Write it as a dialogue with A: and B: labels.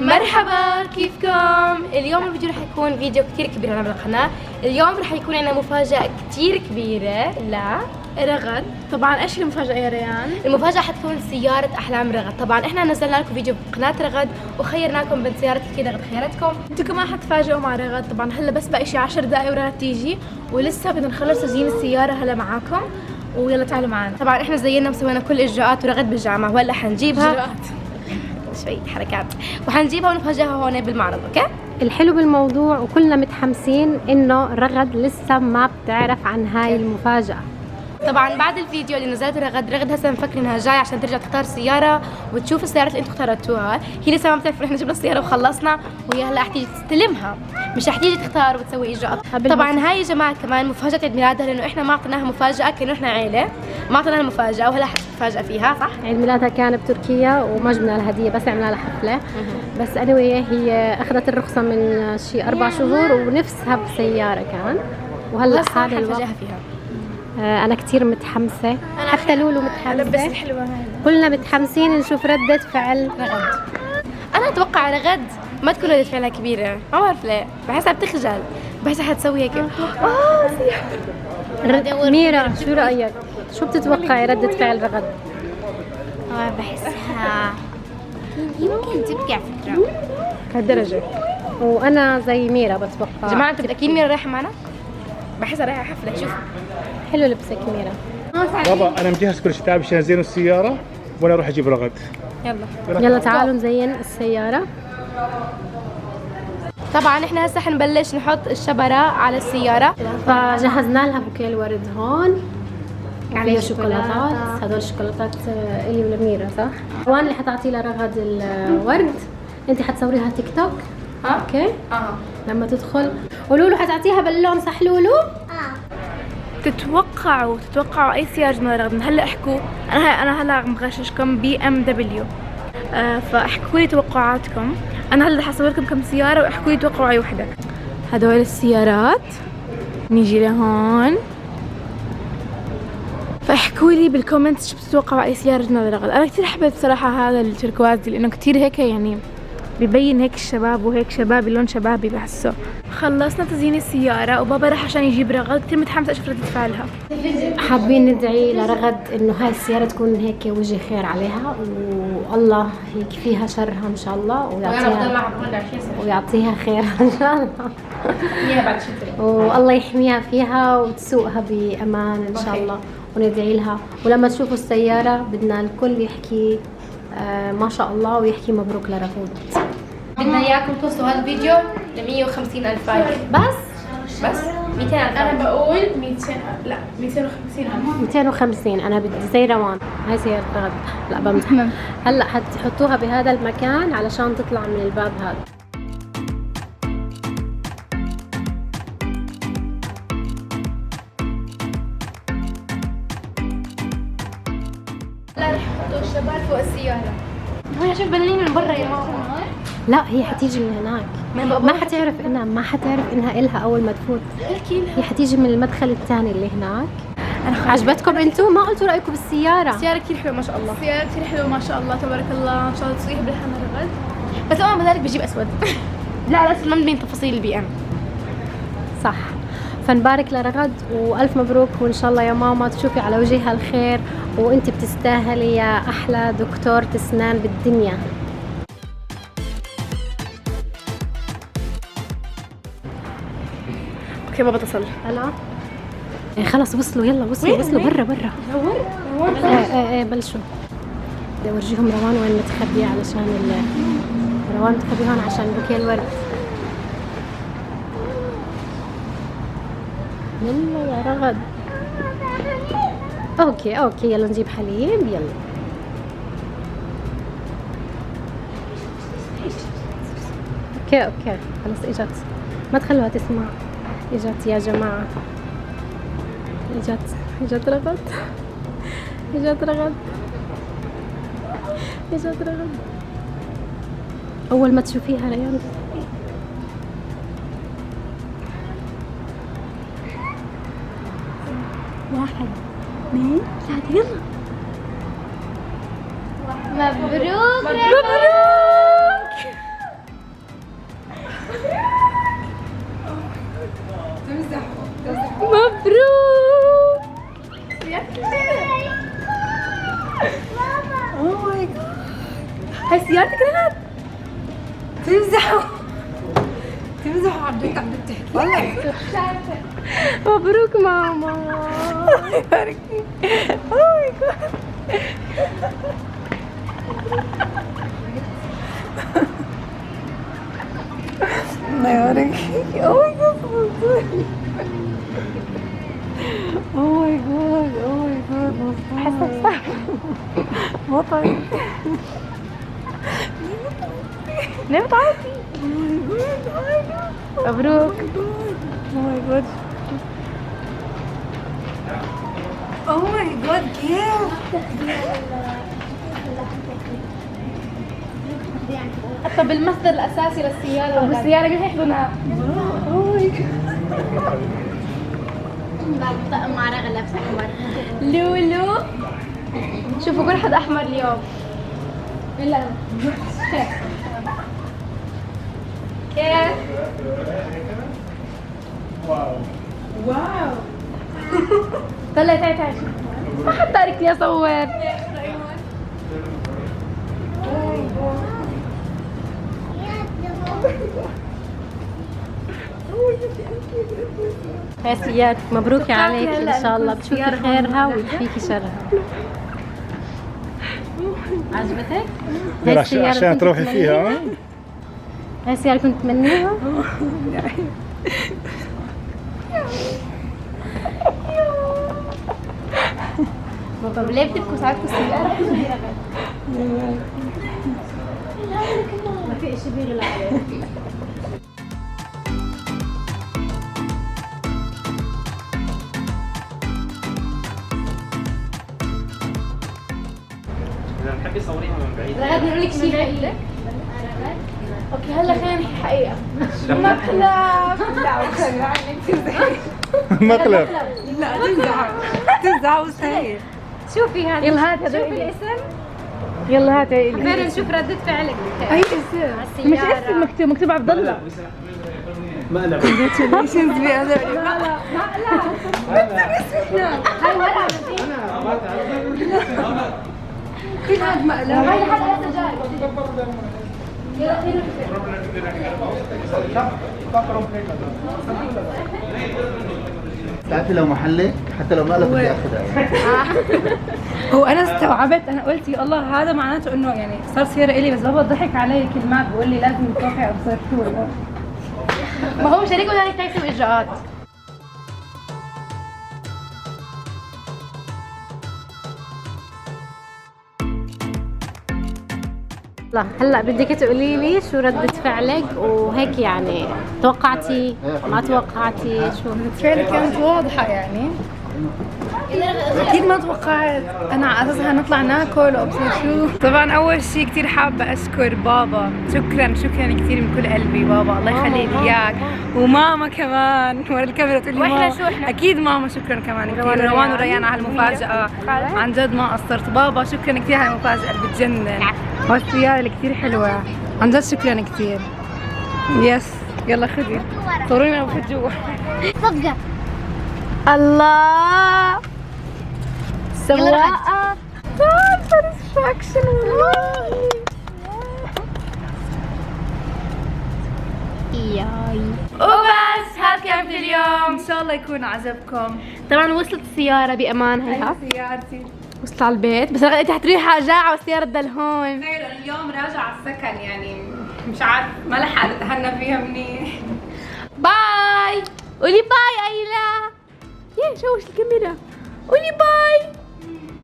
A: مرحبا، كيفكم؟ اليوم الفيديو رح يكون فيديو كتير كبير على القناة. اليوم رح يكون عندنا مفاجأة كتير كبيرة
B: لرغد. طبعا ايش المفاجأة يا ريان؟
A: المفاجأة حتكون سيارة أحلام رغد. طبعا احنا نزلنا لكم فيديو بقناة رغد وخيرناكم بين سيارة أكيد رغد خيرتكم.
B: انتوا كمان حتفاجئوا مع رغد. طبعا هلا بس باقي شي 10 دقايق ورغد تيجي، ولسه بدنا نخلص تزيين السيارة هلا معاكم، ويلا تعالوا معنا.
A: طبعا احنا زينا وسوينا كل الإجراءات ورغد بالجامعة، وهلا حنجيبها
B: إجراءات
A: شوية حركات وحنجيبها ونفاجئها هون بالمعرض. اوكي؟
C: الحلو بالموضوع وكلنا متحمسين انه رغد لسه ما بتعرف عن هاي المفاجأة.
A: طبعا بعد الفيديو اللي نزلته رغد هسه مفكر انها جاي عشان ترجع تختار سياره وتشوف السيارات اللي انتم اختارتوها. هي لسه ما بتعرف احنا جبنا السياره وخلصنا، وهي هلا رح تيجي تستلمها، مش رح تيجي تختار وتسوي اجراءات. طبعا هاي يا جماعه كمان مفاجاه عيد ميلادها، لانه احنا ما اعطيناها مفاجاه كانه احنا عيله، ما اعطيناها مفاجاه وهلا حتتفاجئ فيها. صح؟
C: عيد ميلادها كان بتركيا وما جبنا لها هديه، بس عملنا لها حفله. بس anyway هي اخذت الرخصه من شي 4 شهور ونفسها بسياره كان، وهلا حال الوقت
A: فيها.
C: أنا كتير متحمسة، حتى لولو متحمسة.
B: لبس الحلوة هاي.
C: كلنا متحمسين نشوف ردة فعل
A: رغد. أنا أتوقع رغد ما تكون ردة فعلها كبيرة، ما بعرف ليه، بحسها بتخجل، بحسها حتسوي هيك.
C: ميرا شو رأيك؟ شو بتتوقعي ردة فعل رغد؟
A: بحسها يمكن تبكي على فكرة
C: كهالدرجة. وأنا زي ميرا بتوقع.
A: يا جماعة أنتوا متأكدين ميرا رايحة معنا؟ بحسها رايحة حفلة. شوف
C: حلو لبسك ميرا.
D: بابا انا مجهز كل شيء، تعال عشان ازين السياره وانا اروح اجيب رغد.
C: يلا تعالوا نزين السيارة.
A: طبعا احنا هسه حنبلش نحط الشبرة على السيارة.
C: فجهزنا لها بوكيه الورد هون عليه شوكولاتات. هدول الشوكولاتات إلي ولميرا صح؟ وين اللي حتعطي لها رغد الورد؟ انت حتصوريها تيك توك؟ اوكي؟ لما تدخل. ولولو حتعطيها باللون صح لولو؟
B: تتوقعوا اي سيارة جبنا رغد؟ هلا احكوا. انا هلا عم بغششكم BMW. فاحكوا لي توقعاتكم. انا هلا رح اصور لكم كم سيارة واحكوا لي توقعوا اي وحدة. هدول السيارات. نيجي لهون، فاحكوا لي بالكومنتس شو بتتوقعوا اي سيارة جبنا رغد. انا كثير حبيت بصراحة هذا التركوازي لانه كثير هيك يعني ببين هيك الشباب، وهيك شبابي، لون شبابي بحسه. خلصنا تزيين السيارة وبابا راح عشان يجيب رغد. كثير متحمسة اشوف ردة فعلها.
C: حابين ندعي لرغد انه هاي السيارة تكون هيك وجه خير عليها، والله يكفيها شرها ان شاء الله، ويعطيها خير ان شاء الله. والله يحميها فيها وتسوقها بامان ان شاء الله، وندعي لها. ولما تشوفوا السيارة بدنا الكل يحكي ما شاء الله ويحكي مبروك لرغد.
A: بدنا اياكم توصلوا هذا الفيديو ل 150,000 لايك. بس 200,000.
B: انا بقول 200. لا 250,000.
C: 250. انا بدي زي روان. هاي سيارة رغد. لا بمزح. هلا حتحطوها بهذا المكان علشان تطلع من الباب هذا.
A: لا رح يحطوا الشباب فوق السيارة. هون شوف بنانين من برا يا ماما.
C: لا هي حتيجي من هناك، ما حتعرف انها إلها اول ما تفوت. هي حتيجي من المدخل الثاني اللي هناك. عجبتكم انتم؟ ما قلتوا رايكم بالسياره؟
A: السيارة كثير حلوة ما شاء الله.
B: السيارة كثير حلوة ما شاء الله تبارك الله. ان شاء الله تصيح بالحنا رغد.
A: بس أول ما ذلك بجيب أسود. لا الأسود ما مبين تفاصيل البي ام.
C: صح. فنبارك لرغد والف مبروك، وان شاء الله يا ماما تشوفي على وجهها الخير، وانت بتستاهلي يا احلى دكتورة اسنان بالدنيا.
B: اوكي بابا اتصل.
C: هلا خلص وصلوا. يلا وصلوا برا. بلشوا. بدي اورجيهم روان وين متخبيه، علشان روان متخبيه هون عشان بوكيه الورد. يلا يا رغد. اوكي يلا نجيب حليب. يلا اوكي خلص اجت. ما تخلوها تسمع. اجت يا جماعة. اجت رغد. اول ما تشوفيها ريان. 1 2 3 يلا.
A: مبروك.
E: تمزحوا عم تحكي.
C: مبروك ماما.
E: الله يبارك فيك. اوه ماي جاد. الله يبارك فيك. اوه ماي جاد. اوه ماي جاد. اوه ماي جاد. حسب صح. بطل.
B: ليه بتعيطي؟ مبروك.
E: اوه ماي جاد. اوه ماي جاد كيف؟
A: حتى بالمصدر الاساسي للسياره
B: والسيارة مين هيحضنها؟
C: طقم مع رغد لابسه احمر.
A: لولو شوفوا كل حد احمر اليوم الا انا. كيف؟ واو طلعي تعي ما حد تاركني اصور.
C: هاسيات مبروك عليك ان شاء الله بتشوفي خيرها ويكفيكي شرها. عجبتك؟ هاي السيارة
D: عشان
C: كنت
D: تروحي
C: تمنيها؟
D: فيها.
C: هاي السيارة كنت تمنيها؟
A: طب ليه بتبكوا ساعات السياره؟
C: ما في اشي بيغلى عليك.
F: تحبي تصوريها من بعيد؟
A: رغد نقول لك شيء حقيقي. اوكي هلا خلينا نحكي حقيقه. مقلب.
D: مقلب.
E: لا تمزحوا وسهل.
A: شوفي هذا
B: يلا هات هذا
A: شوفي الاسم.
B: يلا هات هاي.
A: خلينا نشوف ردة فعلك.
B: اي اسم؟ مش اسم مكتوب، مكتوب عبد الله.
F: مقلب.
E: Congratulations بهذا.
A: هاي ورقه
E: كل هذا مقلب.
A: هاي لحد هسه جاي. يلا خلينا
G: تعرفي لو محلك حتى لو مقلب بدي اخذها.
E: هو انا استوعبت، انا قلت يا الله هذا معناته انه يعني صار سياره الي، بس بابا ضحك علي كلمات بقول لي لازم تروحي ابصر شو ولا.
A: ما هو شريك ولا تحسب اجراءات.
C: هلا بدك تقولي لي شو ردة فعلك وهيك يعني توقعتي ما توقعتي شو؟
E: فعلا كانت واضحه يعني. اكيد ما توقعت، انا على اساسها نطلع ناكل وابصر شو. طبعا اول شيء كثير حابه اشكر بابا، شكرا كثير من كل قلبي بابا، الله يخلي لي اياك، وماما كمان ورا الكاميرا تقول لي
A: واحنا
E: ماما.
A: شو احنا؟
E: اكيد ماما شكرا كمان كثير، روان وريان على هالمفاجاه، عن جد ما قصرت. بابا شكرا كثير على المفاجاه اللي بتجنن، والسياره اللي كثير حلوه، عن جد شكرا كثير. يس يلا خذي صوروني وانا بفوت جوا.
A: صفقة.
B: الله
A: سواقة.
B: ساتسفاكشن والله. وبس هذا كان في اليوم.
E: ان شاء الله يكون عجبكم.
A: طبعا وصلت السيارة بأمان هيها.
E: سيارتي
A: وصلت على البيت بس انت حتروحي جاعة والسيارة تضل هون.
E: تخيلوا اليوم راجعة على السكن، يعني مش عارف ما لحقت اتهنى فيها منيح.
A: باي. قولي باي ايلا. يا شوش الكاميرا. قولي باي.